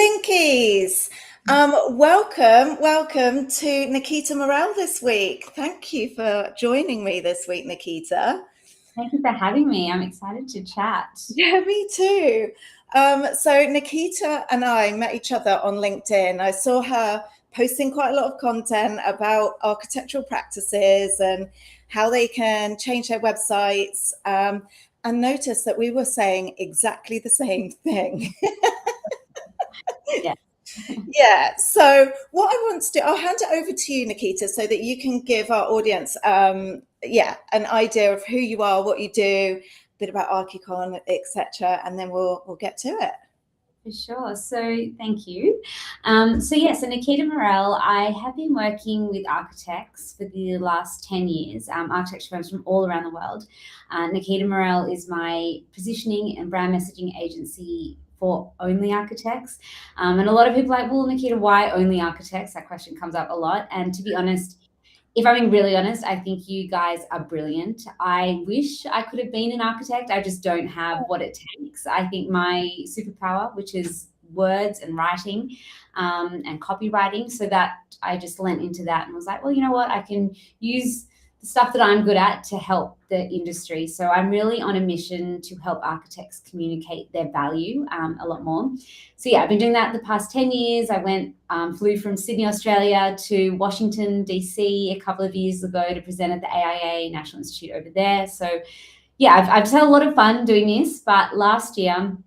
Pinkies. Welcome to Nikita Morell this week. Thank you for joining me this week, Nikita. Thank you for having me. I'm excited to chat. Yeah, me too. So Nikita and I met each other on LinkedIn. I saw her posting quite a lot of content about architectural practices and how they can change their websites, and noticed that we were saying exactly the same thing. Yeah. Yeah. So what I want to do, I'll hand it over to you, Nikita, so that you can give our audience, an idea of who you are, what you do, a bit about Archicon, etc., and then we'll get to it. For sure. So thank you. So Nikita Morell, I have been working with architects for the last 10 years, architecture firms from all around the world. Nikita Morell is my positioning and brand messaging agency for only architects. And a lot of people are like, well, Nikita, why only architects? That question comes up a lot. And to be honest, if I'm being really honest, I think you guys are brilliant. I wish I could have been an architect. I just don't have what it takes. I think my superpower, which is words and writing, and copywriting, so that I just lent into that and was like, well, you know what? I can use the stuff that I'm good at to help the industry. So I'm really on a mission to help architects communicate their value a lot more. So yeah, I've been doing that the past 10 years. I flew from Sydney, Australia to Washington, DC a couple of years ago to present at the AIA National Institute over there. So yeah, I've just had a lot of fun doing this. But last year,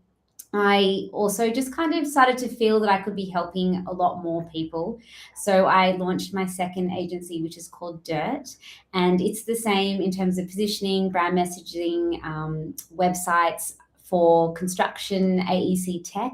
I also just kind of started to feel that I could be helping a lot more people. So I launched my second agency, which is called Dirt. And it's the same in terms of positioning, brand messaging, websites for construction, AEC tech,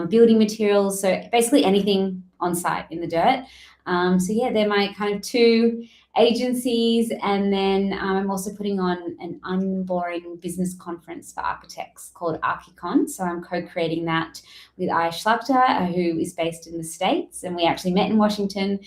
building materials. So basically anything on site in the dirt. They're my kind of two agencies. And then I'm also putting on an unboring business conference for architects called Archicon. So I'm co-creating that with Schlachter, who is based in the States. And we actually met in Washington.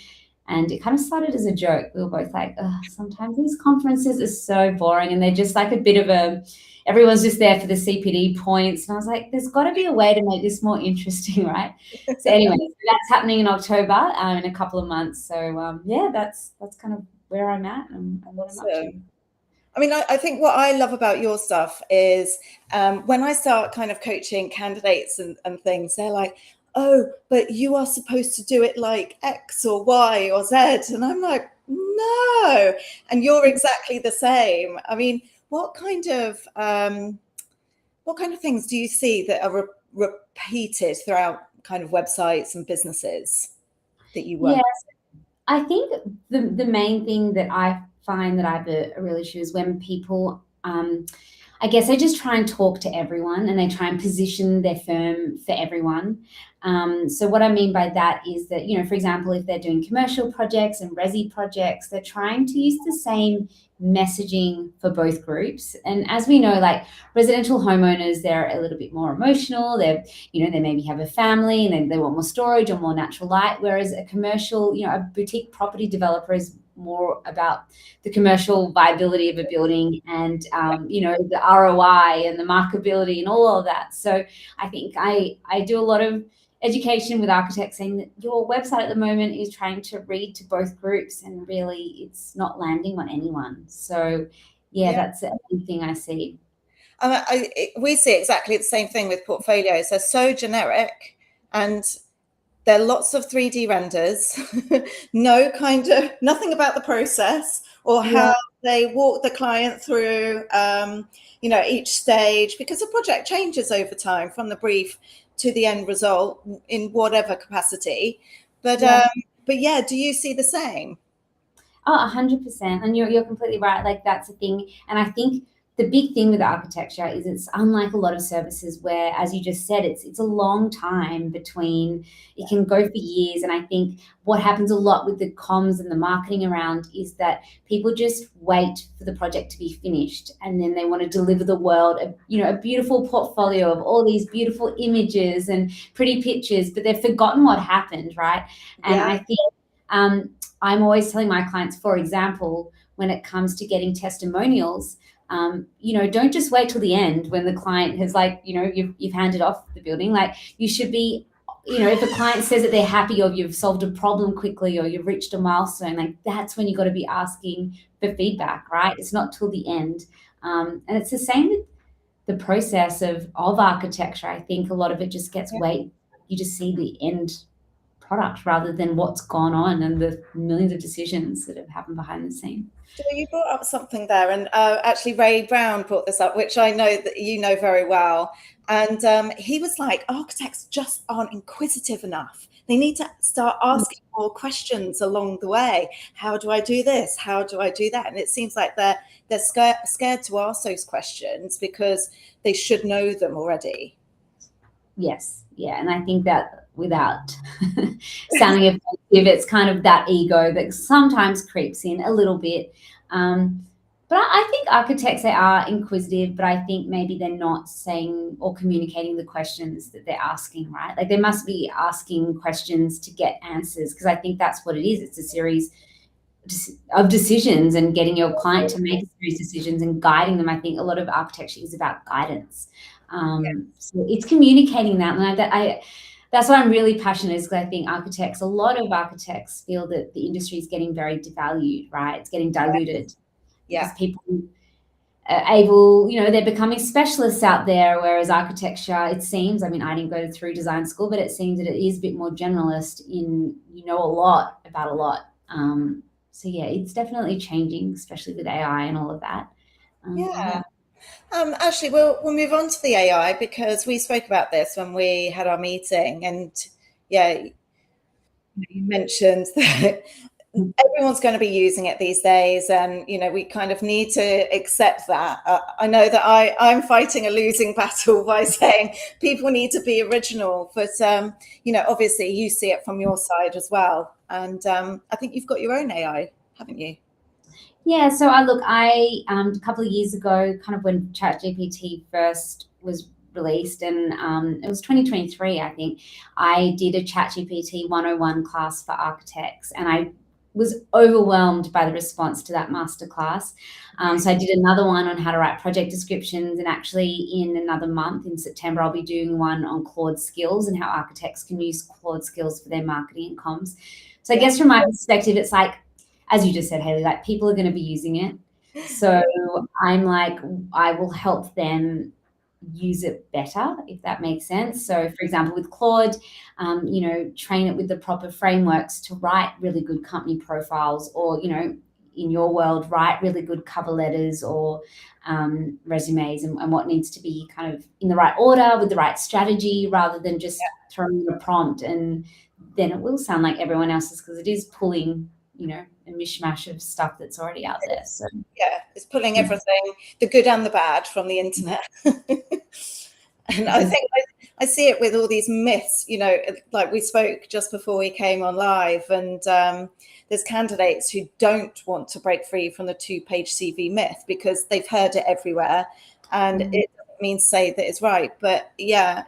And it kind of started as a joke. We were both like, sometimes these conferences are so boring. And they're just like a bit of everyone's just there for the CPD points. And I was like, there's got to be a way to make this more interesting, right? So anyway, that's happening in October, in a couple of months. So that's kind of where I'm at and what I'm up to. I mean, I think what I love about your stuff is when I start kind of coaching candidates and things, they're like, oh, but you are supposed to do it like X or Y or Z. And I'm like, no. And you're exactly the same. I mean, what kind of things do you see that are repeated throughout kind of websites and businesses that you work with? I think the main thing that I find that I have a real issue is when people, I guess they just try and talk to everyone and they try and position their firm for everyone. So what I mean by that is that, for example, if they're doing commercial projects and resi projects, they're trying to use the same messaging for both groups. And as we know, like residential homeowners, they're a little bit more emotional. They maybe have a family and then they want more storage or more natural light. Whereas a commercial, a boutique property developer is more about the commercial viability of a building and, the ROI and the marketability and all of that. So I think I do a lot of education with architects saying that your website at the moment is trying to read to both groups and really it's not landing on anyone. So that's the only thing I see. We see exactly the same thing with portfolios. They're so generic and there are lots of 3D renders, nothing about the process or how they walk the client through, each stage, because the project changes over time from the brief to the end result in whatever capacity. But do you see the same? Oh, 100%. And you're completely right. Like that's the thing. And I think the big thing with architecture is it's unlike a lot of services where, as you just said, it's a long time between, it can go for years. And I think what happens a lot with the comms and the marketing around is that people just wait for the project to be finished. And then they want to deliver the world, a beautiful portfolio of all these beautiful images and pretty pictures, but they've forgotten what happened, right? And I think I'm always telling my clients, for example, when it comes to getting testimonials, don't just wait till the end when the client has you've handed off the building. Like you should be if a client says that they're happy or you've solved a problem quickly or you've reached a milestone, like that's when you've got to be asking for feedback, right? It's not till the end. And it's the same with the process of architecture. I think a lot of it just gets weight. You just see the end product rather than what's gone on and the millions of decisions that have happened behind the scene. So you brought up something there, and actually Ray Brown brought this up, which I know that you know very well. And he was like, architects just aren't inquisitive enough. They need to start asking more questions along the way. How do I do this? How do I do that? And it seems like they're scared to ask those questions because they should know them already. Yes. Yeah. And I think that without sounding offensive, it's kind of that ego that sometimes creeps in a little bit. But I think architects, they are inquisitive, but I think maybe they're not saying or communicating the questions that they're asking, right? Like they must be asking questions to get answers, because I think that's what it is. It's a series of decisions and getting your client to make series decisions and guiding them. I think a lot of architecture is about guidance. So it's communicating that. And that's why I'm really passionate, is because I think a lot of architects feel that the industry is getting very devalued, right? It's getting diluted. Because people are able, they're becoming specialists out there, whereas architecture, it seems, I mean, I didn't go through design school, but it seems that it is a bit more generalist in, a lot about a lot. So yeah, it's definitely changing, especially with AI and all of that. Actually, we'll move on to the AI, because we spoke about this when we had our meeting, and you mentioned that everyone's going to be using it these days, and we kind of need to accept that. I know that I'm fighting a losing battle by saying people need to be original, but obviously you see it from your side as well, and I think you've got your own AI, haven't you? Yeah, so I a couple of years ago, kind of when ChatGPT first was released, and it was 2023, I think, I did a ChatGPT 101 class for architects, and I was overwhelmed by the response to that masterclass. So I did another one on how to write project descriptions, and actually in another month, in September, I'll be doing one on Claude Skills and how architects can use Claude Skills for their marketing and comms. So I guess from my perspective, it's like, as you just said, Hayley, like people are going to be using it. So I'm like, I will help them use it better, if that makes sense. So for example, with Claude, train it with the proper frameworks to write really good company profiles, or, in your world, write really good cover letters or resumes, and what needs to be kind of in the right order with the right strategy, rather than just throwing a prompt and then it will sound like everyone else's, because it is pulling, a mishmash of stuff that's already out there. So it's pulling everything, the good and the bad, from the internet. And I think I see it with all these myths, like we spoke just before we came on live, and there's candidates who don't want to break free from the 2-page CV myth because they've heard it everywhere, and it doesn't mean to say that it's right. But I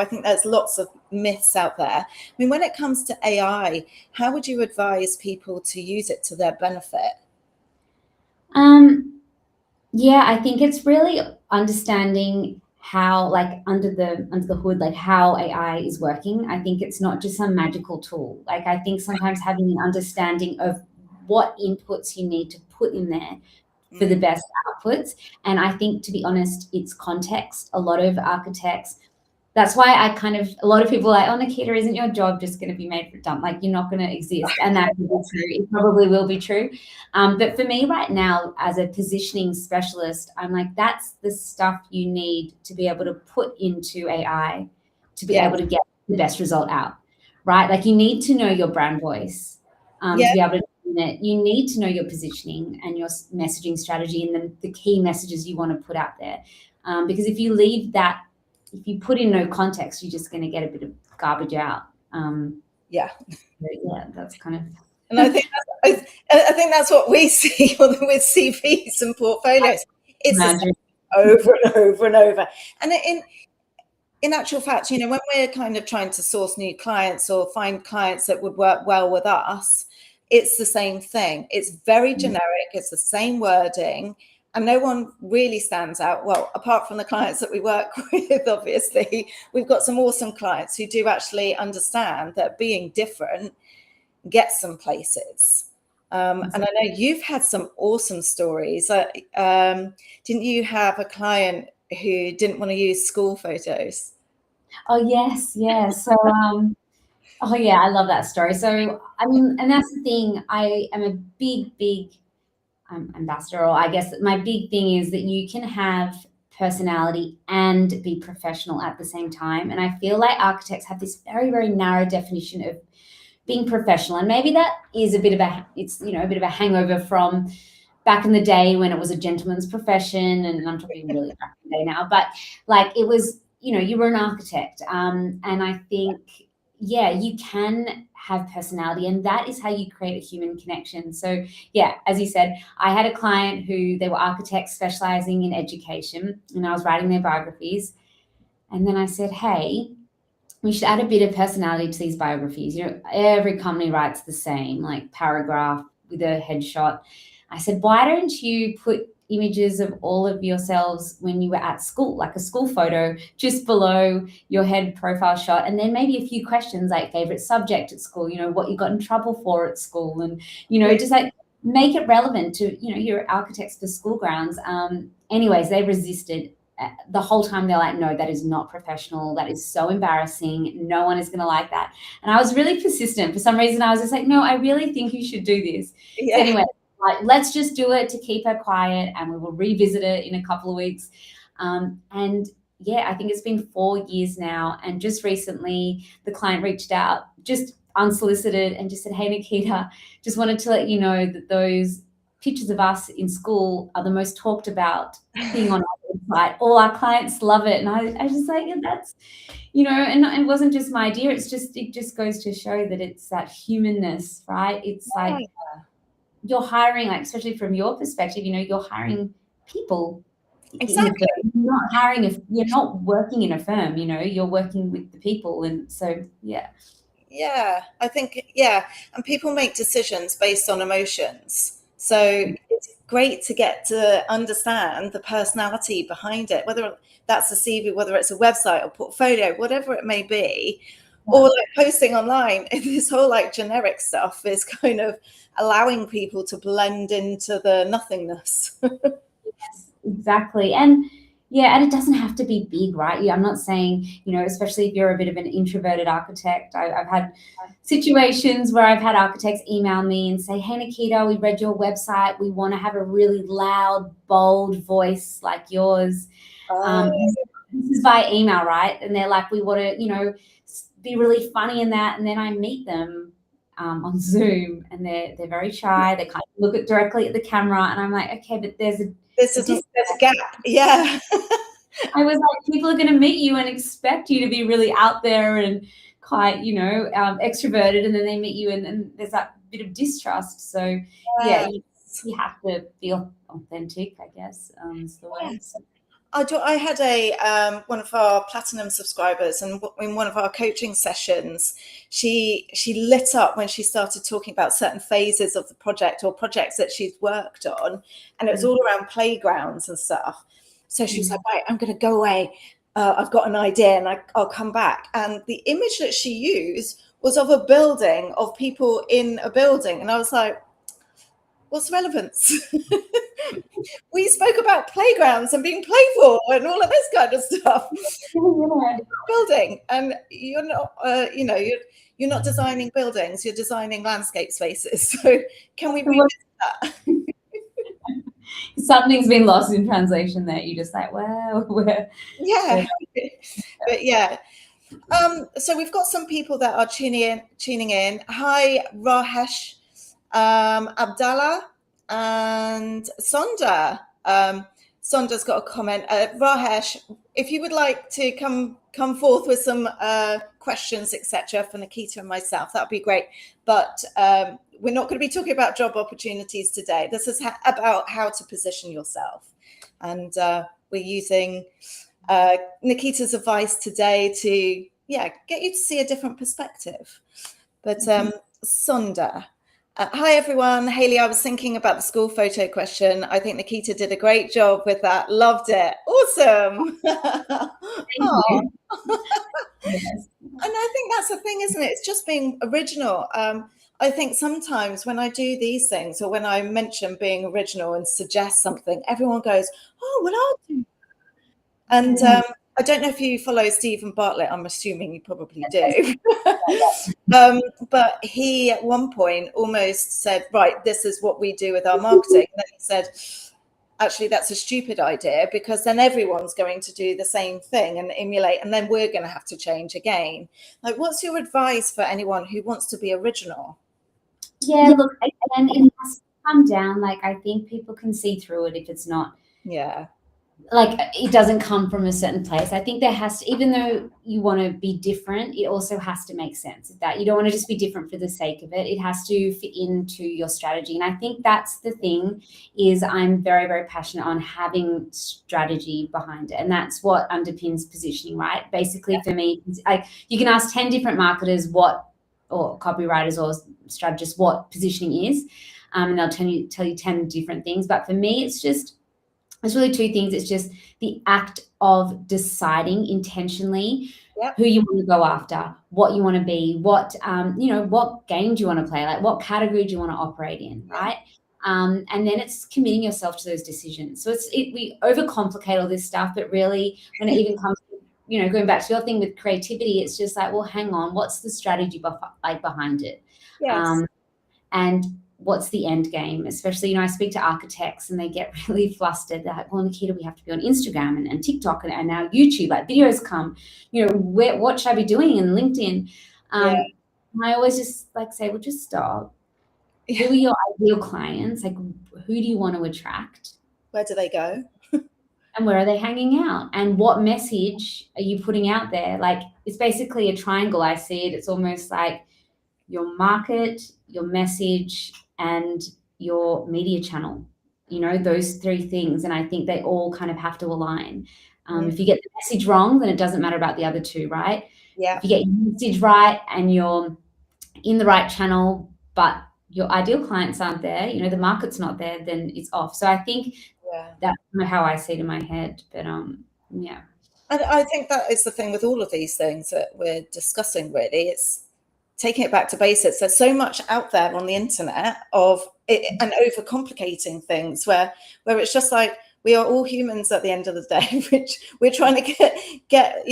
think there's lots of myths out there. I mean, when it comes to AI, how would you advise people to use it to their benefit? I think it's really understanding how, like, under the hood, like how AI is working. I think it's not just some magical tool. Like, I think sometimes having an understanding of what inputs you need to put in there for the best outputs. And I think, to be honest, it's context. A lot of architects, that's why a lot of people are like, oh, Nikita, isn't your job just going to be made redundant? Like, you're not going to exist. And that could be true. It probably will be true. But for me right now, as a positioning specialist, I'm like, that's the stuff you need to be able to put into AI to be able to get the best result out, right? Like, you need to know your brand voice to be able to do it. You need to know your positioning and your messaging strategy and the key messages you want to put out there. Because if you leave that, if you put in no context, you're just going to get a bit of garbage out. That's kind of. And I think that's what we see with CVs and portfolios. It's over and over and over. And in actual fact, when we're kind of trying to source new clients or find clients that would work well with us, it's the same thing. It's very generic. It's the same wording. and no one really stands out. Well, apart from the clients that we work with, obviously, we've got some awesome clients who do actually understand that being different gets them places. And I know you've had some awesome stories. Didn't you have a client who didn't want to use school photos? Oh, yes. Yeah. So, oh yeah, I love that story. So, I mean, and that's the thing. I am a big ambassador, or I guess my big thing is that you can have personality and be professional at the same time. And I feel like architects have this very narrow definition of being professional, and maybe that is a bit of a hangover from back in the day when it was a gentleman's profession, and I'm talking really back in the day now, but like it was, you were an architect, and I think, yeah, you can have personality, and that is how you create a human connection. So yeah, as you said, I had a client who they were architects specializing in education, and I was writing their biographies, and then I said, hey, we should add a bit of personality to these biographies. Every company writes the same, like paragraph with a headshot. I said, why don't you put images of all of yourselves when you were at school, like a school photo just below your head profile shot, and then maybe a few questions like favorite subject at school, what you got in trouble for at school, and just like make it relevant to your architects for school grounds. Anyways, they resisted. The whole time they're like, no, that is not professional. That is so embarrassing. No one is going to like that. And I was really persistent. For some reason, I was just like, no, I really think you should do this. Yeah. So anyway, let's just do it to keep her quiet, and we will revisit it in a couple of weeks. And yeah, I think it's been 4 years now. And just recently, the client reached out, just unsolicited, and just said, hey, Nikita, just wanted to let you know that those pictures of us in school are the most talked about thing on our website. All our clients love it. And I just like, yeah, that's, and it wasn't just my idea. It just goes to show that it's that humanness, right? It's like you're hiring, like, especially from your perspective, you're hiring people. Exactly. You're not you're not working in a firm, you're working with the people. And so, yeah. Yeah, I think, and people make decisions based on emotions. So it's great to get to understand the personality behind it, whether that's a CV, whether it's a website or portfolio, whatever it may be, or like posting online. This whole like generic stuff is kind of allowing people to blend into the nothingness. Yes, exactly. And yeah, and it doesn't have to be big, right? Yeah, I'm not saying, especially if you're a bit of an introverted architect. I've had situations where I've had architects email me and say, hey, Nikita, we read your website. We want to have a really loud, bold voice like yours. This is by email, right? And they're like, we want to, be really funny in that. And then I meet them on Zoom, and they're very shy. They kind of look directly at the camera, and I'm like, okay, but there's a gap. Yeah. I was like, people are going to meet you and expect you to be really out there and quite, extroverted, and then they meet you and there's that bit of distrust. So yeah, you have to feel authentic, I guess, is the way. I had one of our platinum subscribers, and in one of our coaching sessions, she lit up when she started talking about certain phases of the project or projects that she's worked on, and it was all around playgrounds and stuff. So she was like, right, I'm going to go away. I've got an idea, and I'll come back. And the image that she used was of a building, of people in a building, and I was like, what's the relevance? We spoke about playgrounds and being playful and all of this kind of stuff. Building, and you're not, you're not designing buildings. You're designing landscape spaces. So can we revisit that? Something's been lost in translation there. You just like, wow, yeah, but yeah. So we've got some people that are tuning in. Hi, Rahesh, Abdallah, and Sonda. Sonda's got a comment. Rahesh, if you would like to come forth with some questions, etc., for Nikita and myself, that would be great. But we're not going to be talking about job opportunities today. This is about how to position yourself. And we're using Nikita's advice today to, get you to see a different perspective. But Sonda, Hi, everyone. Haley, I was thinking about the school photo question. I think Nikita did a great job with that. Loved it. Awesome. Thank Oh, you. Yes. and I think that's the thing, isn't it? It's just being original. I think sometimes when I do these things or when I mention being original and suggest something, everyone goes, "Oh, well, I'll do." And I don't know if you follow Stephen Bartlett. I'm assuming you probably do. But he, at one point, almost said, "Right, this is what we do with our marketing." And then he said, "Actually, that's a stupid idea because then everyone's going to do the same thing and emulate, and then we're going to have to change again." Like, what's your advice for anyone who wants to be original? Yeah, look, again, it has to come down. Like, I think people can see through it if it's not Yeah, like it doesn't come from a certain place. I think there has to, even though you want to be different, it also has to make sense. That you don't want to just be different for the sake of it. It has to fit into your strategy. And I think that's the thing, is I'm very, very passionate on having strategy behind it. And that's what underpins positioning, right? Basically, for me, like, you can ask 10 different marketers or copywriters or strategists what positioning is, and they'll tell you 10 different things. But for me, it's really two things. It's just the act of deciding intentionally yep, who you want to go after, what you want to be, what what game do you want to play, like what category do you want to operate in, right? And then it's committing yourself to those decisions. So we overcomplicate all this stuff, but really, when it even comes to, going back to your thing with creativity, it's just like, well, hang on, what's the strategy behind it? yes, Um, and what's the end game? Especially, I speak to architects and they get really flustered. They're like, well, Nikita, we have to be on Instagram and TikTok and now YouTube, like videos come, what should I be doing in LinkedIn? yeah, And I always just like say, well, just stop. Who yeah. are your ideal clients? Like, who do you want to attract? Where do they go? And where are they hanging out? And what message are you putting out there? Like, it's basically a triangle. I see it. It's almost like your market, your message, and your media channel. Those three things. And I think they all kind of have to align. If you get the message wrong, then it doesn't matter about the other two, right? Yeah, If you get your message right and you're in the right channel, but your ideal clients aren't there, the market's not there, then it's off. So I think yeah. that's kind of how I see it in my head. But yeah. And I think that is the thing with all of these things that we're discussing, really. It's taking it back to basics. There's so much out there on the internet of it and overcomplicating things where it's just like, we are all humans at the end of the day, which we're trying to get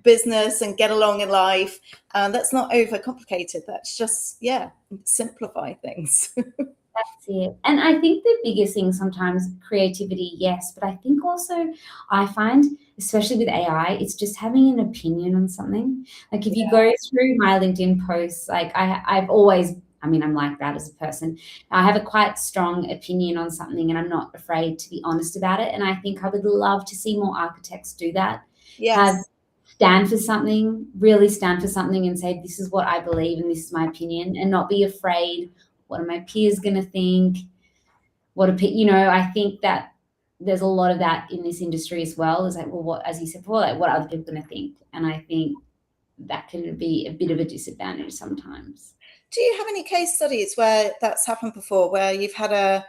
business and get along in life. And that's not overcomplicated. That's just, yeah, simplify things. That's it. And I think the biggest thing sometimes, creativity, yes, but I think also I find, especially with AI, it's just having an opinion on something. Like, if you go through my LinkedIn posts, like I've always, I'm like that as a person. I have a quite strong opinion on something and I'm not afraid to be honest about it. And I think I would love to see more architects do that. Have Yes. stand for something, really stand for something and say, this is what I believe and this is my opinion, and not be afraid, what are my peers going to think? I think that there's a lot of that in this industry as well. Is like, well, what, as you said before, like, what are other people going to think? And I think that can be a bit of a disadvantage sometimes. Do you have any case studies where that's happened before, where you've had a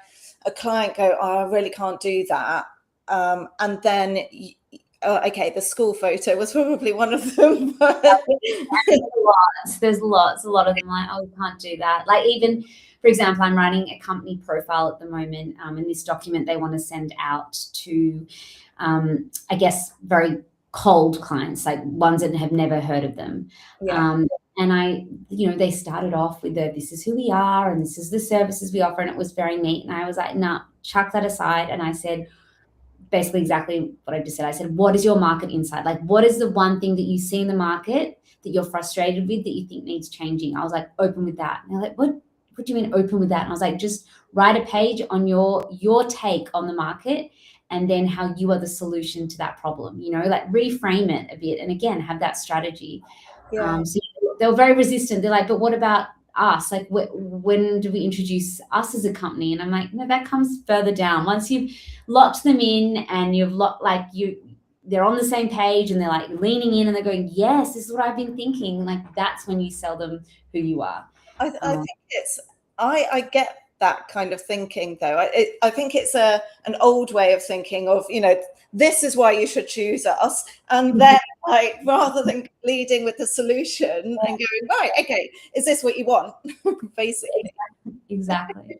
client go, "Oh, I really can't do that," and then okay, the school photo was probably one of them. There's lots, a lot of them like, oh, we can't do that. Like, even, for example, I'm writing a company profile at the moment, and this document they want to send out to, I guess, very cold clients, like ones that have never heard of them. Yeah, And they started off with this is who we are and this is the services we offer. And it was very neat. And I was like, nah, chuck that aside. And I said, basically exactly what I just said. I said, what is your market insight? Like, what is the one thing that you see in the market that you're frustrated with, that you think needs changing? I was like, open with that. And they're like, what do you mean open with that? And I was like, just write a page on your take on the market, and then how you are the solution to that problem, like reframe it a bit. And again, have that strategy. yeah. So they were very resistant. They're like, but what about us? Like, when do we introduce us as a company? And I'm like, no, that comes further down. Once you've locked them in and they're on the same page and they're like leaning in and they're going, yes, this is what I've been thinking. Like, that's when you sell them who you are. I think I get that kind of thinking, though. I think it's an old way of thinking of, this is why you should choose us. And then, like, rather than leading with the solution and going, right, okay, is this what you want? Basically. Exactly.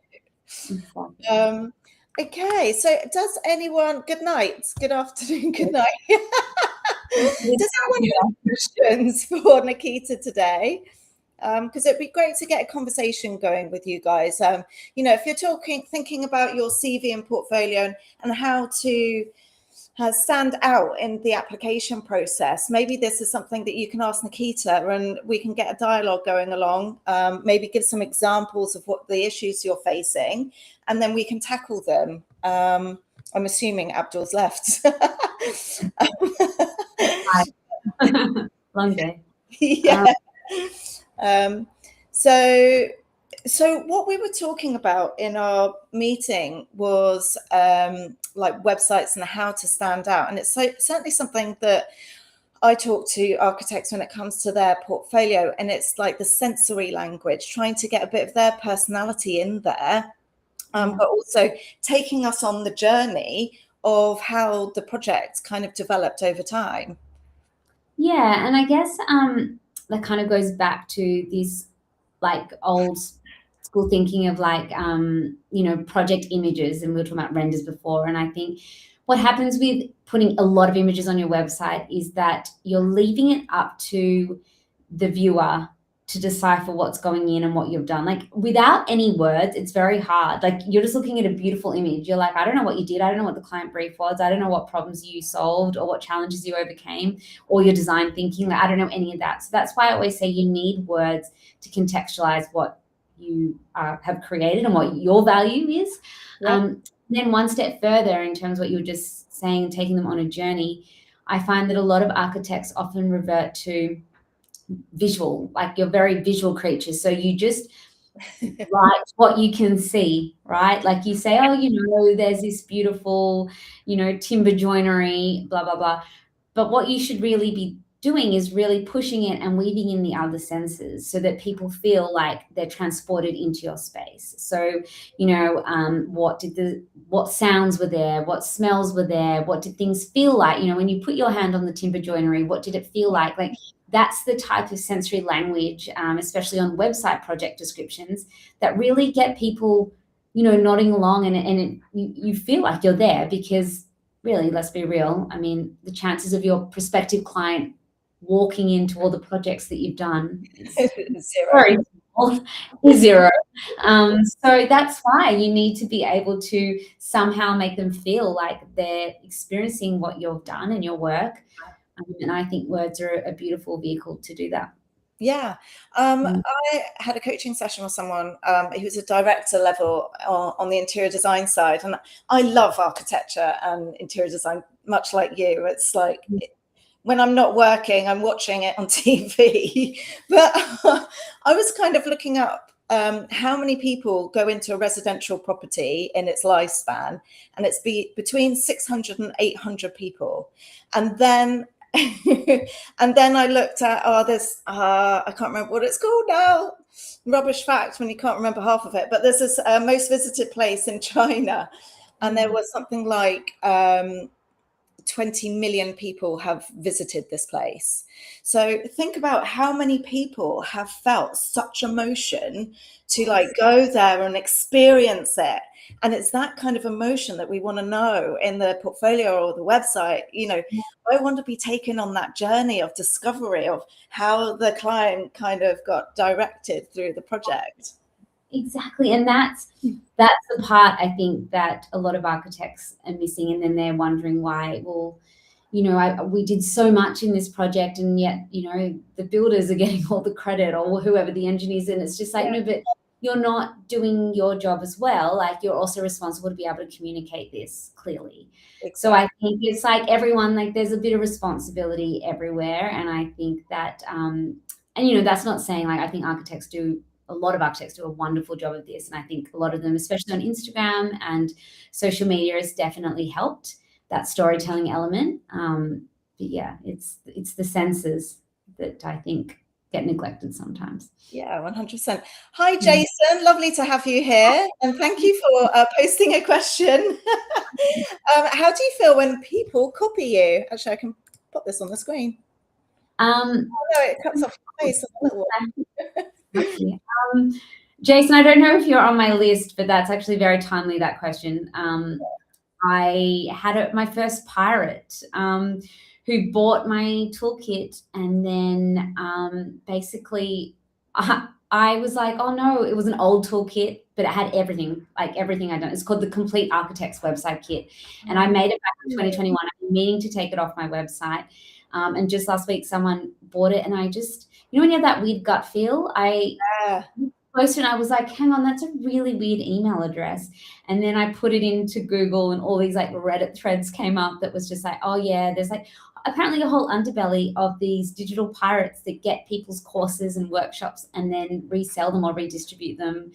Okay, so does anyone, good night, good afternoon, good night. Does anyone have questions for Nikita today? Because it'd be great to get a conversation going with you guys. If you're thinking about your CV and portfolio and how to stand out in the application process, maybe this is something that you can ask Nikita and we can get a dialogue going along. Maybe give some examples of what the issues you're facing, and then we can tackle them. I'm assuming Abdul's left. Long day. Yeah. So what we were talking about in our meeting was like websites and how to stand out. And it's certainly something that I talk to architects when it comes to their portfolio. And it's like the sensory language, trying to get a bit of their personality in there, but also taking us on the journey of how the project kind of developed over time. Yeah, and I guess that kind of goes back to this like old school thinking of like project images, and we were talking about renders before. And I think what happens with putting a lot of images on your website is that you're leaving it up to the viewer to decipher what's going in and what you've done. Like without any words, it's very hard. Like you're just looking at a beautiful image. You're like, I don't know what you did. I don't know what the client brief was. I don't know what problems you solved or what challenges you overcame or your design thinking. Like, I don't know any of that. So that's why I always say you need words to contextualize what you have created and what your value is. Yep. Then one step further in terms of what you were just saying, taking them on a journey, I find that a lot of architects often revert to visual, like you're very visual creatures. So you just write what you can see, right? Like you say, oh, there's this beautiful, timber joinery, blah, blah, blah. But what you should really be doing is really pushing it and weaving in the other senses so that people feel like they're transported into your space. So, what sounds were there? What smells were there? What did things feel like? When you put your hand on the timber joinery, what did it feel like? Like that's the type of sensory language, especially on website project descriptions, that really get people, nodding along and you feel like you're there because really, let's be real. I mean, the chances of your prospective client walking into all the projects that you've done is zero. So that's why you need to be able to somehow make them feel like they're experiencing what you've done in your work. And I think words are a beautiful vehicle to do that. Yeah. I had a coaching session with someone who was a director level on the interior design side. And I love architecture and interior design, much like you. It's like when I'm not working, I'm watching it on TV. But I was kind of looking up how many people go into a residential property in its lifespan. And it's between 600 and 800 people. And then I looked at, I can't remember what it's called now. Rubbish fact when you can't remember half of it. But there's this most visited place in China. And there was something like 20 million people have visited this place. So think about how many people have felt such emotion to like go there and experience it. And it's that kind of emotion that we want to know in the portfolio or the website. I want to be taken on that journey of discovery of how the client kind of got directed through the project. Exactly. And that's the part I think that a lot of architects are missing. And then they're wondering why, well, we did so much in this project and yet, the builders are getting all the credit or whoever the engineers. And it's just like, no, but you're not doing your job as well. Like you're also responsible to be able to communicate this clearly. Exactly. So I think it's like everyone, like there's a bit of responsibility everywhere. And I think that, that's not saying like, I think a lot of architects do a wonderful job of this. And I think a lot of them, especially on Instagram and social media, has definitely helped that storytelling element. But yeah, it's the senses that I think get neglected sometimes. Yeah, 100%. Hi, Jason. Lovely to have you here. And thank you for posting a question. How do you feel when people copy you? Actually, I can put this on the screen. Oh, no, it cuts off your face. Jason, I don't know if you're on my list, but that's actually very timely, that question. I had my first pirate who bought my toolkit, and then basically I was like, oh no, it was an old toolkit, but it had everything, like everything I'd done. It's called the Complete Architects Website Kit. And I made it back in 2021. I've been meaning to take it off my website. And just last week, someone bought it, and I just, when you have that weird gut feel, I posted and I was like, hang on, that's a really weird email address. And then I put it into Google, and all these like Reddit threads came up that was just like, oh yeah, there's like apparently a whole underbelly of these digital pirates that get people's courses and workshops and then resell them or redistribute them.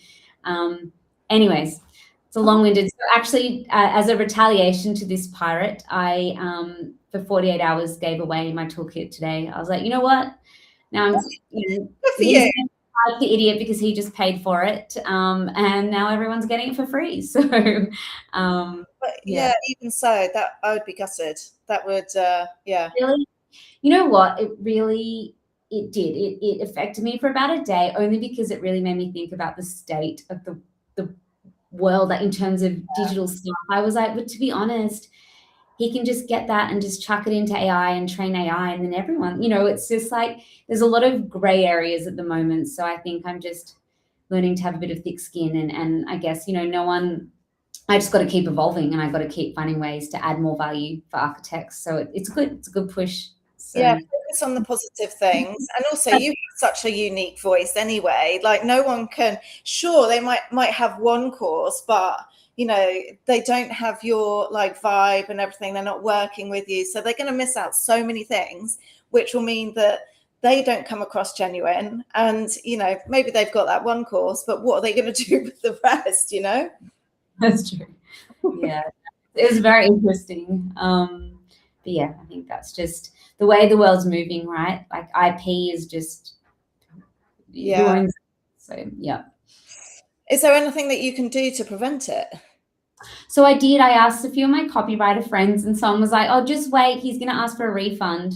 Anyways, it's a long-winded. So actually, as a retaliation to this pirate, I for 48 hours gave away my toolkit today. I was like, you know what? Now I'm like the idiot because he just paid for it, and now everyone's getting it for free. So, yeah, even so, that I would be gutted. That would, yeah. Really, you know what? It did. It affected me for about a day, only because it really made me think about the state of the world, like in terms of digital stuff. I was like, but to be honest, he can just get that and just chuck it into AI and train AI, and then everyone, it's just like there's a lot of gray areas at the moment. So I think I'm just learning to have a bit of thick skin, and I guess, I just got to keep evolving, and I got to keep finding ways to add more value for architects. So it's good. It's a good push. So. Yeah, focus on the positive things. And also you have such a unique voice anyway. Like no one can, sure, they might have one course, but they don't have your like vibe and everything. They're not working with you. So they're going to miss out so many things, which will mean that they don't come across genuine. And, maybe they've got that one course, but what are they going to do with the rest, That's true. Yeah, it was very interesting. But yeah, I think that's just the way the world's moving, right? Like IP is just doing. So yeah. Is there anything that you can do to prevent it? So I did. I asked a few of my copywriter friends, and someone was like, "Oh, just wait. He's going to ask for a refund."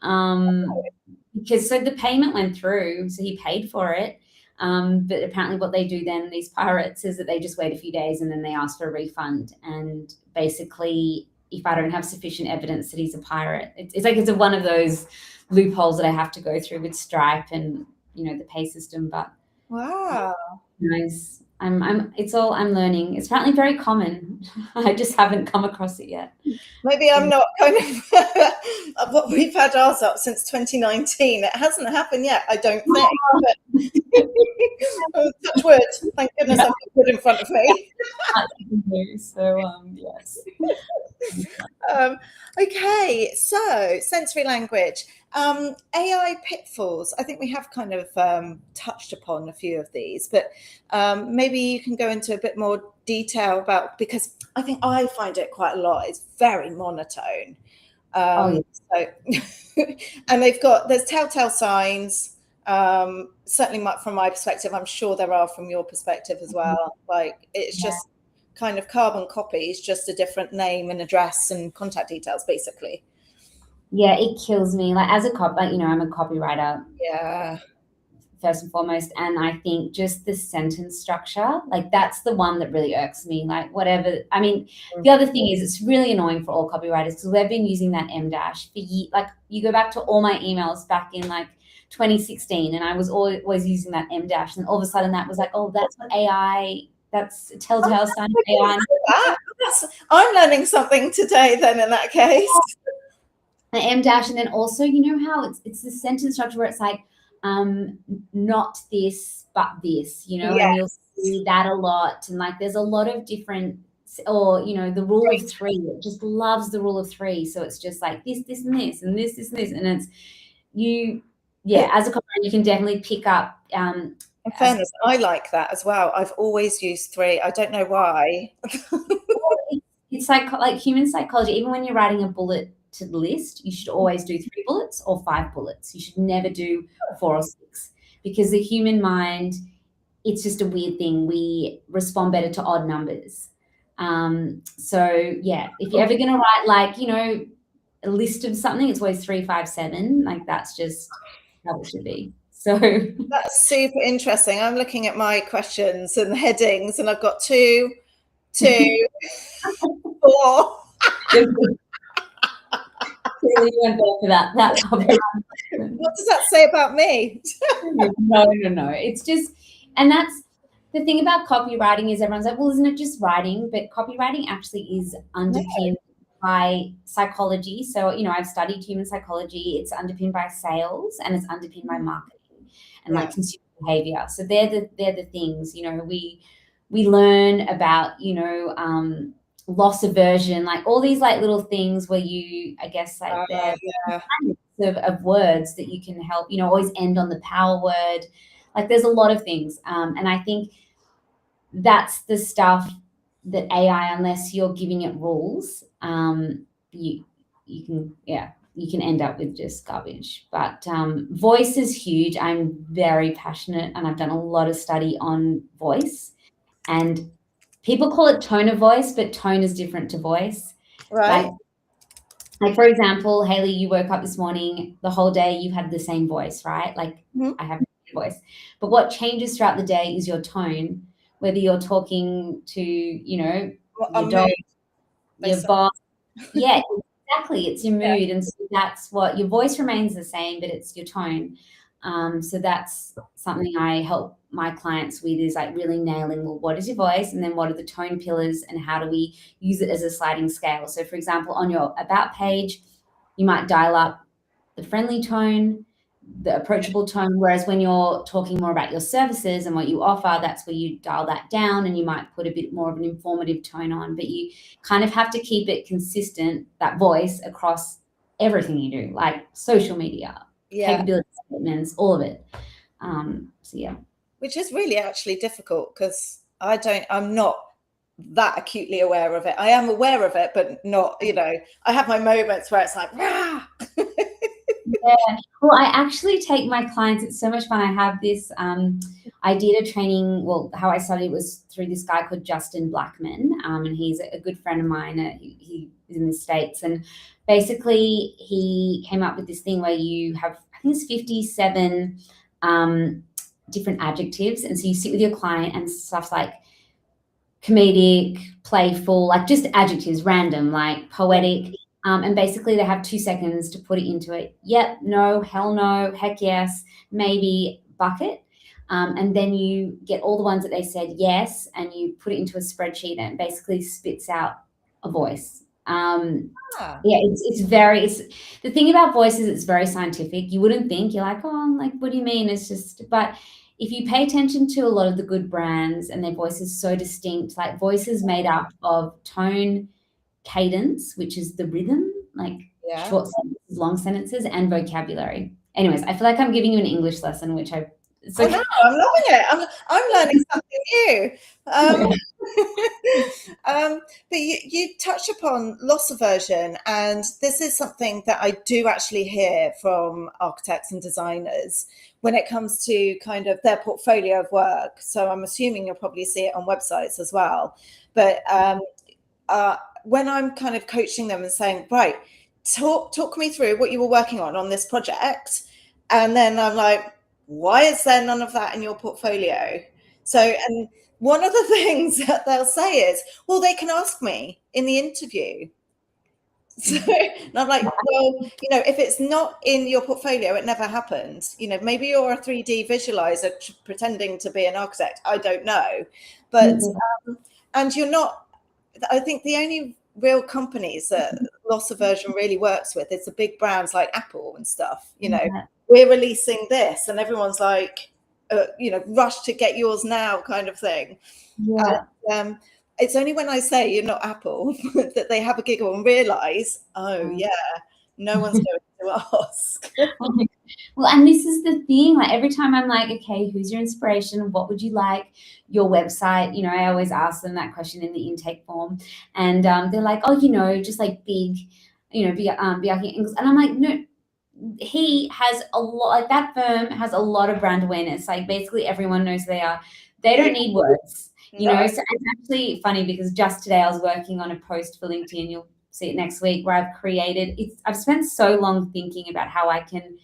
Because so the payment went through, so he paid for it. But apparently what they do then, these pirates, is that they just wait a few days and then they ask for a refund. And basically, if I don't have sufficient evidence that he's a pirate, it's like it's one of those loopholes that I have to go through with Stripe and the pay system. But wow, nice. I'm learning. It's apparently very common. I just haven't come across it yet. Maybe I'm not kind of what we've had ours up since 2019. It hasn't happened yet, I don't think. But touch wood. Thank goodness I've got wood in front of me. So yes. Okay, so sensory language. AI pitfalls. I think we have kind of touched upon a few of these, but maybe you can go into a bit more detail about, because I think I find it quite a lot. It's very monotone. So, and there's telltale signs. Certainly from my perspective, I'm sure there are from your perspective as well. Like it's just kind of carbon copies, just a different name and address and contact details, basically. Yeah, it kills me. Like as a I'm a copywriter. Yeah. First and foremost, and I think just the sentence structure, like that's the one that really irks me. Like whatever. I mean, the other thing is it's really annoying for all copywriters because we've been using that M dash for years. Like you go back to all my emails back in like 2016, and I was always using that M dash, and all of a sudden that was like, oh, that's what AI. That's a telltale sign of AI. I'm learning something today then in that case. The M dash, and then also, how it's the sentence structure where it's like, not this, but this, and you'll see that a lot. And like, there's a lot of different, or, the rule of three, it just loves the rule of three. So it's just like this, this, and this, and this, this, and this. And it's as a copywriter, you can definitely pick up, in fairness, I like that as well. I've always used three. I don't know why. It's like human psychology. Even when you're writing a bullet to the list, you should always do 3 bullets or 5 bullets. You should never do 4 or 6, because the human mind, it's just a weird thing. We respond better to odd numbers. So yeah, if you're ever going to write like, you know, a list of something, it's always 3, 5, 7. Like that's just how it should be. So that's super interesting. I'm looking at my questions and headings, and I've got 2, 4. Clearly you went there for that copywriting. What does that say about me? No. It's just, and that's the thing about copywriting is everyone's like, well, isn't it just writing? But copywriting actually is underpinned by psychology. So, you know, I've studied human psychology. It's underpinned by sales, and it's underpinned by marketing and like consumer behavior. So they're the things, you know, we learn about, you know, loss aversion, like all these like little things where you, I guess, like of words that you can help, you know, always end on the power word. Like there's a lot of things. And I think that's the stuff that AI, unless you're giving it rules, you can end up with just garbage. But voice is huge. I'm very passionate, and I've done a lot of study on voice, and people call it tone of voice, but tone is different to voice. Right. Like for example, Hayley, you woke up this morning, the whole day you had the same voice, right? Like I have a voice. But what changes throughout the day is your tone, whether you're talking to, you know, your dog, your boss. Yeah, exactly. It's your mood. And so that's what your voice remains the same, but it's your tone. So that's something I help my clients with, is like really nailing, well, what is your voice? And then what are the tone pillars, and how do we use it as a sliding scale? So for example, on your about page, you might dial up the friendly tone, the approachable tone, whereas when you're talking more about your services and what you offer, that's where you dial that down, and you might put a bit more of an informative tone on. But you kind of have to keep it consistent, that voice, across everything you do, like social media, capability statements, all of it. So yeah, which is really actually difficult, because I'm not that acutely aware of it. I am aware of it, but not, you know, I have my moments where it's like, rah! Yeah. Well, I actually take my clients, it's so much fun. I have this, I did a training, well, how I studied was through this guy called Justin Blackman, and he's a good friend of mine. He is in the States, and basically he came up with this thing where you have, I think it's 57 different adjectives, and so you sit with your client and stuff like comedic, playful, like just adjectives, random, like poetic. And basically they have 2 seconds to put it into it. Yep, no, hell no, heck yes, maybe, bucket. And then you get all the ones that they said yes, and you put it into a spreadsheet, and it basically spits out a voice. It's the thing about voice is it's very scientific. You wouldn't think, you're like, oh, like, what do you mean? It's just, but if you pay attention to a lot of the good brands, and their voice is so distinct, like voice is made up of tone, cadence, which is the rhythm, like short sentences, long sentences, and vocabulary. Anyways, I feel like I'm giving you an English lesson, which I'm loving it. I'm learning something new. But you touch upon loss aversion, and this is something that I do actually hear from architects and designers when it comes to kind of their portfolio of work. So I'm assuming you'll probably see it on websites as well. But when I'm kind of coaching them and saying, right, talk me through what you were working on this project, and then I'm like, why is there none of that in your portfolio? So, and one of the things that they'll say is, well, they can ask me in the interview. So, and I'm like, well, you know, if it's not in your portfolio, it never happened. You know, maybe you're a 3D visualizer pretending to be an architect. I don't know. But, and you're not, I think the only real companies that loss aversion really works with is the big brands like Apple and stuff. You know, we're releasing this, and everyone's like, you know, rush to get yours now kind of thing. It's only when I say you're not Apple that they have a giggle and realize, oh yeah, no one's going to ask. Well, and this is the thing, like every time I'm like, okay, who's your inspiration? What would you like? Your website, you know, I always ask them that question in the intake form, and they're like, oh, you know, just like big Biaki, and I'm like, no, he has a lot, like that firm has a lot of brand awareness. Like basically everyone knows they are. They don't need words, No. So it's actually funny because just today I was working on a post for LinkedIn. You'll see it next week where I've spent so long thinking about how I can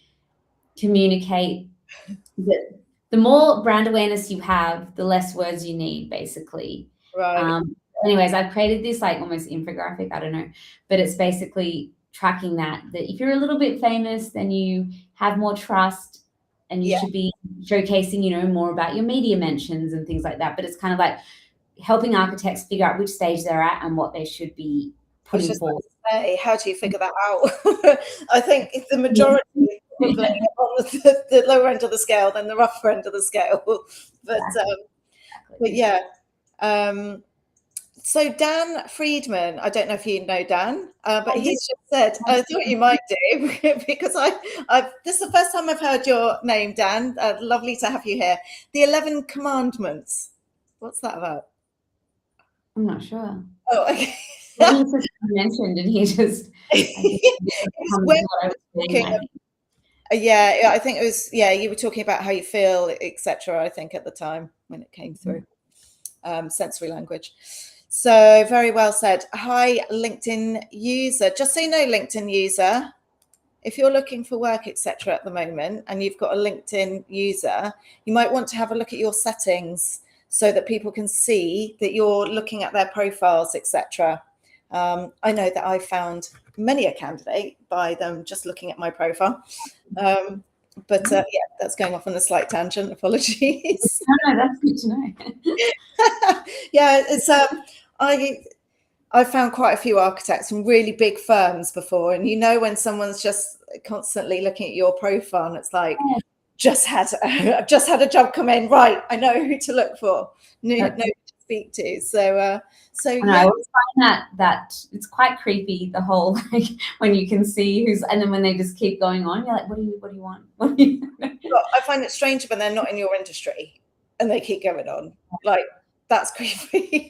communicate that the more brand awareness you have, the less words you need, basically. Right. Anyways, I've created this like almost infographic, I don't know, but it's basically tracking that if you're a little bit famous, then you have more trust and you Yeah. should be showcasing, more about your media mentions and things like that. But it's kind of like helping architects figure out which stage they're at and what they should be I was putting just about forward. to say, how do you figure that out? I think if the majority probably on the lower end of the scale than the rougher end of the scale. But Exactly. yeah. So Dan Friedman, I don't know if you know Dan, but he's just said, I thought you might do, because this is the first time I've heard your name, Dan. Lovely to have you here. The 11 Commandments. What's that about? I'm not sure. Oh, okay. What he just mentioned, and he just, Yeah, I think it was, you were talking about how you feel, etc. I think at the time when it came through, sensory language. So very well said. Hi, LinkedIn user. Just so you know, LinkedIn user, if you're looking for work, etc. at the moment, and you've got a LinkedIn user, you might want to have a look at your settings so that people can see that you're looking at their profiles, etc. I know that I found many a candidate by them just looking at my profile. But that's going off on a slight tangent. Apologies. No, that's good to know. Yeah, it's I've found quite a few architects from really big firms before, and when someone's just constantly looking at your profile, and it's like, I've just had a job come in, right? I know who to look for, know who to speak to. So I always find that it's quite creepy, the whole like when you can see who's, and then when they just keep going on, you're like, what do you want? What do you? Well, I find it strange when they're not in your industry and they keep going on. Like, that's creepy.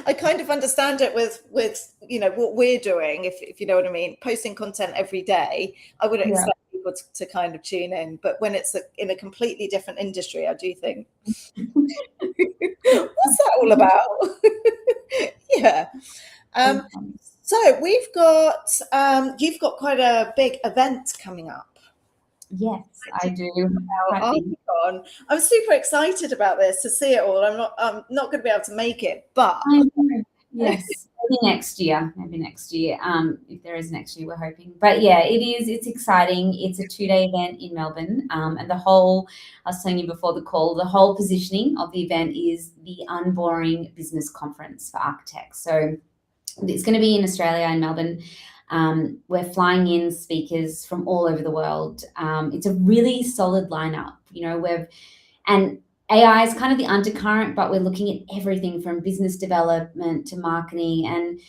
I kind of understand it with what we're doing, if you know what I mean, posting content every day. I would expect people to kind of tune in, but when it's in a completely different industry, I do think, what's that all about? Yeah. So we've got you've got quite a big event coming up. Yes, I do. Archicon. I'm super excited about this, to see it all. I'm not going to be able to make it, but yes, maybe next year. If there is next year, we're hoping. But yeah, it is. It's exciting. It's a 2-day event in Melbourne, and I was telling you before the call, the whole positioning of the event is the unboring business conference for architects. So it's going to be in Australia, in Melbourne. We're flying in speakers from all over the world. It's a really solid lineup. And AI is kind of the undercurrent, but we're looking at everything from business development to marketing. And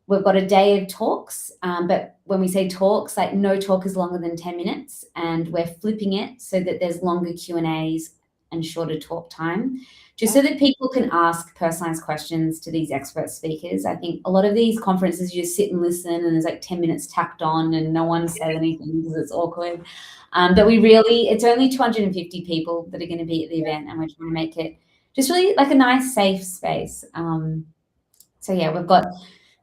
we've got a day of talks. But when we say talks, like no talk is longer than 10 minutes. And we're flipping it so that there's longer Q&As and shorter talk time, just so that people can ask personalized questions to these expert speakers. I think a lot of these conferences, you just sit and listen and there's like 10 minutes tacked on and no one says anything because it's awkward. But it's only 250 people that are going to be at the event, and we're trying to make it just really like a nice, safe space. So yeah, we've got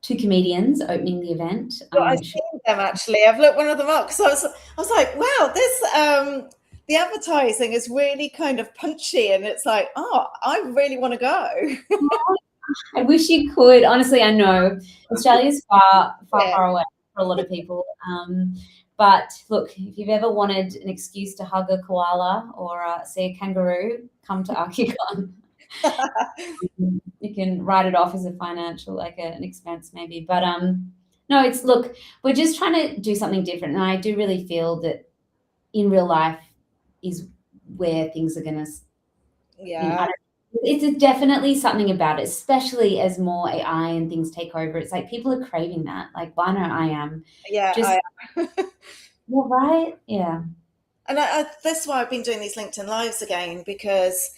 2 comedians opening the event. I've seen them actually. I've looked one of them up because I was like, wow, this the advertising is really kind of punchy, and it's like, oh, I really want to go. I wish you could. Honestly, I know Australia's far away for a lot of people. But look, if you've ever wanted an excuse to hug a koala or see a kangaroo, come to Archicon. You can write it off as a financial, like an expense maybe. But no, we're just trying to do something different. And I do really feel that in real life is where things are going to, it's definitely something about it, especially as more AI and things take over. It's like people are craving that. Like, I know I am. Yeah, I am. Well, right? Yeah. And that's why I've been doing these LinkedIn Lives again, because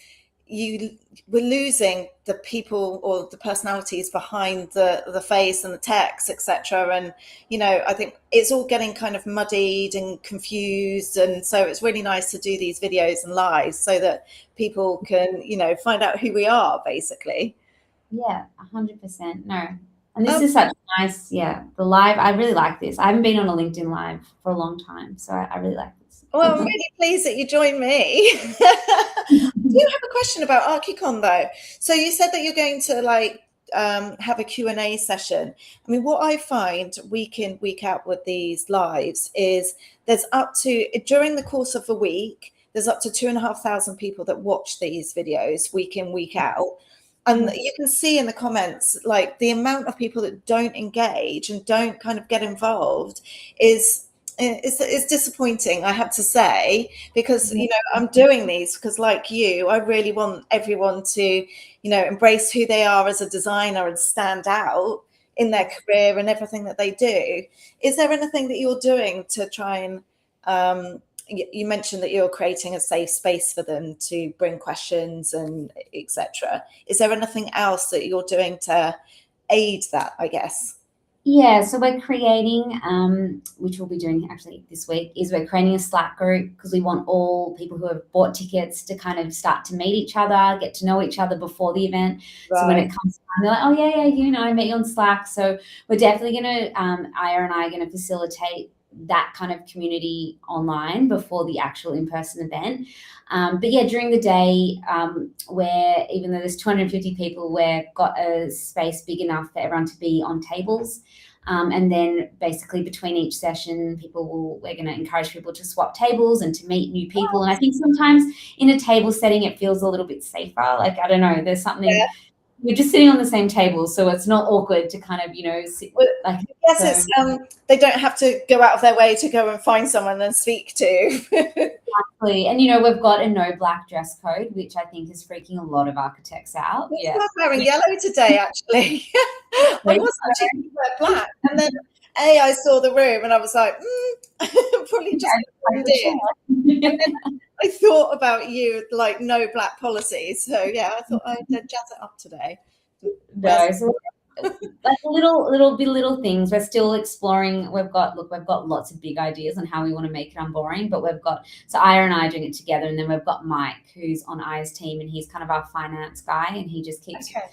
we're losing the people or the personalities behind the face and the text, etc. And I think it's all getting kind of muddied and confused, and so it's really nice to do these videos and lives so that people can find out who we are, basically. Yeah, 100%. No. And this is such nice, the live. I really like this. I haven't been on a LinkedIn live for a long time, so I really like this. Well, I'm really pleased that you joined me. I do have a question about Archicon, though. So you said that you're going to have a Q&A session. I mean, what I find week in, week out with these lives is during the course of a week, there's up to 2,500 people that watch these videos week in, week out. And you can see in the comments, like, the amount of people that don't engage and don't kind of get involved is disappointing, I have to say, because I'm doing these because, like you, I really want everyone to embrace who they are as a designer and stand out in their career and everything that they do. Is there anything that you're doing to try and you mentioned that you're creating a safe space for them to bring questions and etc. Is there anything else that you're doing to aid that, I guess? Yeah, so we're creating, which we'll be doing actually this week, is we're creating a Slack group because we want all people who have bought tickets to kind of start to meet each other, get to know each other before the event. Right. So when it comes time, they're like, oh, yeah, I met you on Slack. So we're definitely going to, Aya and I are going to facilitate that kind of community online before the actual in-person event. But yeah, during the day, where even though there's 250 people, we've got a space big enough for everyone to be on tables. And then basically between each session, we're going to encourage people to swap tables and to meet new people. And I think sometimes in a table setting, it feels a little bit safer. Like, I don't know, there's something... Yeah. We're just sitting on the same table, so it's not awkward to kind of, sit like. Yes, they don't have to go out of their way to go and find someone and speak to. Exactly, and we've got a no black dress code, which I think is freaking a lot of architects out. Yeah, I'm wearing yellow today, actually. I was actually going to wear black, and then I saw the room, and I was like, probably just. And then I thought about you, like, no black policy. So yeah, I thought I'd jazz it up today. No, so like little things. We're still exploring. We've got lots of big ideas on how we want to make it unboring, but so Aya and I are doing it together, and then we've got Mike, who's on Aya's team, and he's kind of our finance guy, and he just keeps. Okay.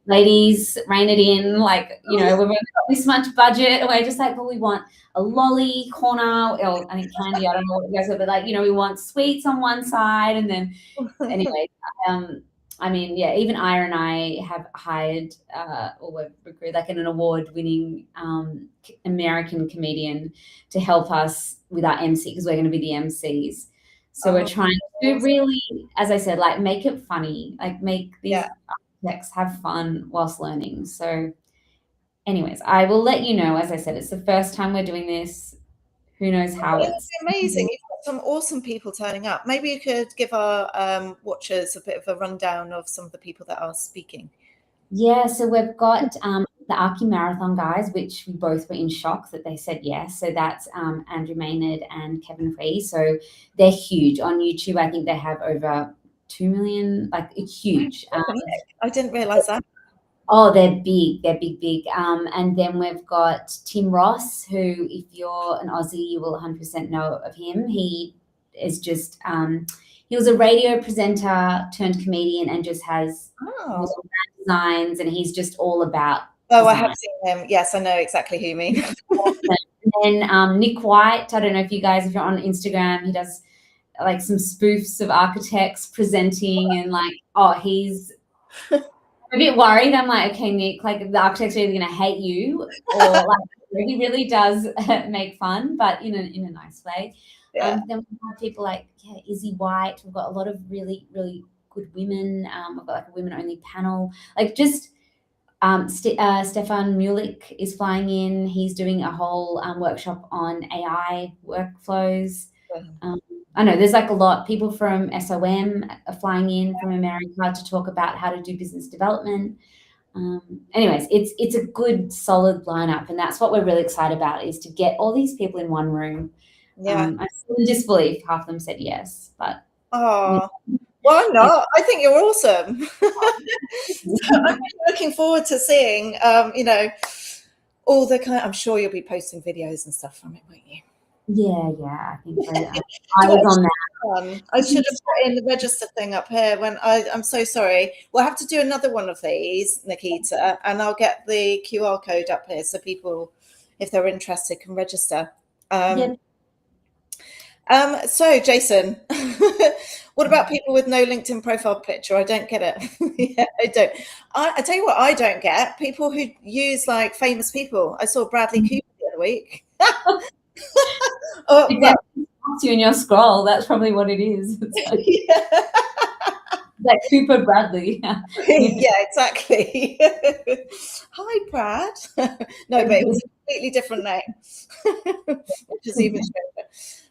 Ladies, rein it in. Like, we've only got this much budget. And we're just like, well, we want a lolly corner. Or I think candy, I don't know what you guys are, but like, we want sweets on one side. And then anyway, I mean, yeah, even Aya and I have hired or we've recruited like an award-winning American comedian to help us with our MC, because we're going to be the MCs. So we're trying to really, as I said, like, make it funny, like make these have fun whilst learning. So anyways, I will let you know. As I said, it's the first time we're doing this. Who knows how it's amazing. You've got some awesome people turning up. Maybe you could give our watchers a bit of a rundown of some of the people that are speaking. Yeah, so we've got the Archie Marathon guys, which we both were in shock that they said yes. So that's Andrew Maynard and Kevin Free. So they're huge on YouTube. I think they have over 2 million, like, it's huge. I didn't realize that. Oh, they're big. They're big. And then we've got Tim Ross, who, if you're an Aussie, you will 100% know of him. He is just, he was a radio presenter turned comedian and just has designs, and he's just all about design. I have seen him. Yes, I know exactly who you mean. And then Nick White, I don't know if you're on Instagram, he does like some spoofs of architects presenting, and like, he's a bit worried. I'm like, okay, Nick, like, the architects are either going to hate you or like, he really does make fun, but in a nice way. Yeah. Then we have people like Izzy White. We've got a lot of really, really good women. We've got like a women-only panel. Like, just Stefan Mulik is flying in. He's doing a whole workshop on AI workflows. I know there's like a lot. People from SOM are flying in from America to talk about how to do business development. Anyways, it's a good, solid lineup, and that's what we're really excited about, is to get all these people in one room. Yeah, I'm still in disbelief. Half of them said yes, but Why not? I think you're awesome. So I'm looking forward to seeing, all the I'm sure you'll be posting videos and stuff from it, won't you? Yeah, I think so. I Do was on that. I should have put in the register thing up here when I'm so sorry. We'll have to do another one of these, Nikita, and I'll get the QR code up here so people, if they're interested, can register. So Jason, what about people with no LinkedIn profile picture? I don't get it. Yeah, I don't. I tell you what, I don't get people who use like famous people. I saw Bradley Cooper the other week. Well, you in your scroll. That's probably what it is. It's like Cooper Bradley. Yeah, exactly. Hi, Brad. No, but it was a completely different name, which is even stranger.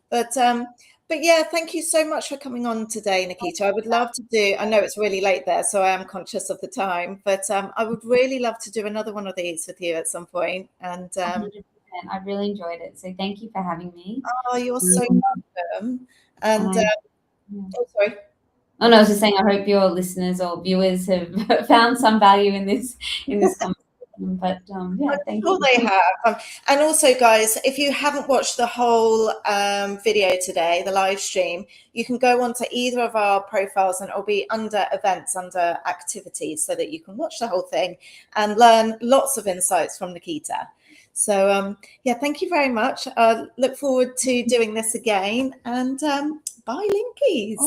But yeah, thank you so much for coming on today, Nikita. I would love to do. I know it's really late there, so I am conscious of the time. But I would really love to do another one of these with you at some point. And I really enjoyed it. So thank you for having me. oh, you're so welcome. And oh, sorry. Oh no, I was just saying. I hope your listeners or viewers have found some value in this conversation. But yeah, thank you. They have. And also, guys, if you haven't watched the whole video today, the live stream, you can go onto either of our profiles and it'll be under events, under activities, so that you can watch the whole thing and learn lots of insights from Nikita. So yeah, thank you very much. Look forward to doing this again, and bye, Linkies.